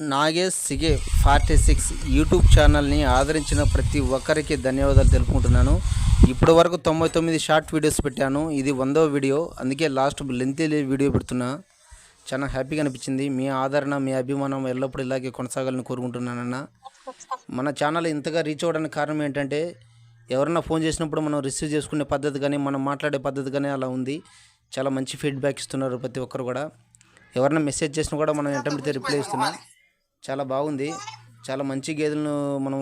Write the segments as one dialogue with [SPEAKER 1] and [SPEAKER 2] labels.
[SPEAKER 1] Nagesh సిగే 46 YouTube ఛానల్ని ఆదరించిన ప్రతి ఒక్కరికి ధన్యవాదాలు తెలుపుకుంటున్నాను. ఇప్పటి వరకు 99 షార్ట్ వీడియోస్ పెట్టాను. ఇది 100వ వీడియో, అందుకే లాస్ట్ లెంతీ వీడియో పెడుతున్నా. చాలా హ్యాపీగా అనిపించింది. మీ ఆదరణ, మీ అభిమానం ఎల్లప్పుడూ ఇలాగే కొనసాగాలని కోరుకుంటున్నానన్న. మన ఛానల్ ఇంతగా రీచ్ అవ్వడానికి కారణం ఏంటంటే, ఎవరైనా ఫోన్ చేసినప్పుడు మనం రిసీవ్ చేసుకునే పద్ధతి కానీ, మనం మాట్లాడే పద్ధతి కానీ అలా ఉంది. చాలా మంచి ఫీడ్బ్యాక్ ఇస్తున్నారు ప్రతి ఒక్కరు కూడా. ఎవరైనా మెసేజ్ చేసినా కూడా మనం వెంటనే రిప్లై ఇస్తున్నాం. చాలా బాగుంది. చాలా మంచి గేదెలను మనం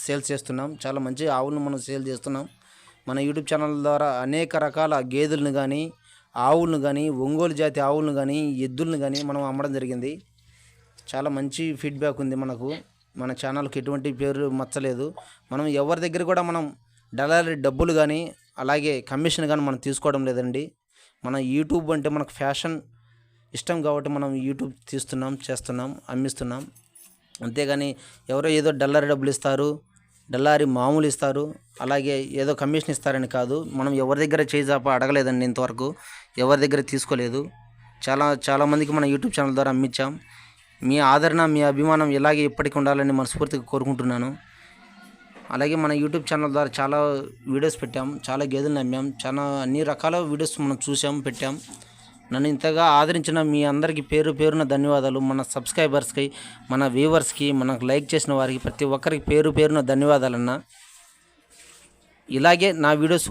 [SPEAKER 1] సేల్స్ చేస్తున్నాం. చాలా మంచి ఆవులను మనం సేల్ చేస్తున్నాం. మన యూట్యూబ్ ఛానల్ ద్వారా అనేక రకాల గేదెలను కానీ, ఆవులను కానీ, ఒంగోలు జాతి ఆవులను కానీ, ఎద్దులను కానీ మనం అమ్మడం జరిగింది. చాలా మంచి ఫీడ్బ్యాక్ ఉంది మనకు. మన ఛానల్కి ఎటువంటి పేరు మచ్చలేదు. మనం ఎవరి దగ్గర కూడా మనం దళారీ డబ్బులు కానీ, అలాగే కమిషన్ కానీ మనం తీసుకోవడం లేదండి. మన యూట్యూబ్ అంటే మనకు ఫ్యాషన్ ఇష్టం కాబట్టి మనం యూట్యూబ్ తీస్తున్నాం, చేస్తున్నాం, అమ్మిస్తున్నాం. అంతేగాని ఎవరో ఏదో డల్లారీ డబ్బులు ఇస్తారు, డల్లారీ మామూలు ఇస్తారు, అలాగే ఏదో కమిషన్ ఇస్తారని కాదు. మనం ఎవరి దగ్గర చేజాప అడగలేదండి. ఇంతవరకు ఎవరి దగ్గర తీసుకోలేదు. చాలామందికి మన యూట్యూబ్ ఛానల్ ద్వారా అమ్మించాం. మీ ఆదరణ, మీ అభిమానం ఇలాగే ఇప్పటికీ ఉండాలని మనస్ఫూర్తిగా కోరుకుంటున్నాను. అలాగే మన యూట్యూబ్ ఛానల్ ద్వారా చాలా వీడియోస్ పెట్టాం, చాలా గేదెలను అమ్మాం, చాలా అన్ని రకాల వీడియోస్ మనం చూసాం, పెట్టాం. నన్ను ఇంతగా ఆదరించిన మీ అందరికీ పేరు పేరున ధన్యవాదాలు. మన సబ్స్క్రైబర్స్కి, మన వ్యూవర్స్కి, మనకు లైక్ చేసిన వారికి ప్రతి ఒక్కరికి పేరు పేరున ధన్యవాదాలన్నా. ఇలాగే నా వీడియోస్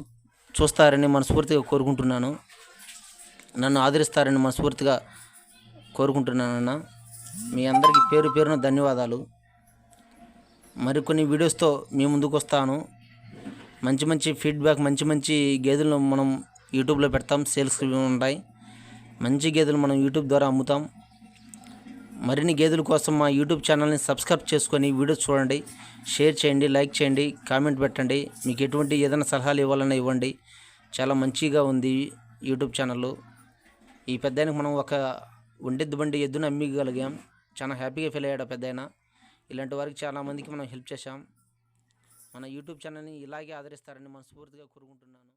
[SPEAKER 1] చూస్తారని మనస్ఫూర్తిగా కోరుకుంటున్నాను. నన్ను ఆదరిస్తారని మనస్ఫూర్తిగా కోరుకుంటున్నానన్నా. మీ అందరికీ పేరు పేరున ధన్యవాదాలు. మరికొన్ని వీడియోస్తో మీ ముందుకు వస్తాను. మంచి మంచి ఫీడ్బ్యాక్, మంచి మంచి గేదెలను మనం యూట్యూబ్లో పెడతాం. సేల్స్ ఉంటాయి. మంచి గేదెలు మనం యూట్యూబ్ ద్వారా అమ్ముతాం. మరిన్ని గేదెల కోసం మా యూట్యూబ్ ఛానల్ని సబ్స్క్రైబ్ చేసుకొని వీడియోస్ చూడండి, షేర్ చేయండి, లైక్ చేయండి, కామెంట్ పెట్టండి. మీకు ఎటువంటి ఏదైనా సలహాలు ఇవ్వాలన్నా ఇవ్వండి. చాలా మంచిగా ఉంది యూట్యూబ్ ఛానల్. ఈ పెద్దాయనకు మనం ఒక ఒంటెద్దు బండి ఎద్దును అమ్మిగలిగాం. చాలా హ్యాపీగా ఫీల్ అయ్యాడు పెద్దాయన. ఇలాంటి వారికి చాలామందికి మనం హెల్ప్ చేశాం. మన యూట్యూబ్ ఛానల్ని ఇలాగే ఆదరిస్తారని మనస్ఫూర్తిగా కోరుకుంటున్నాను.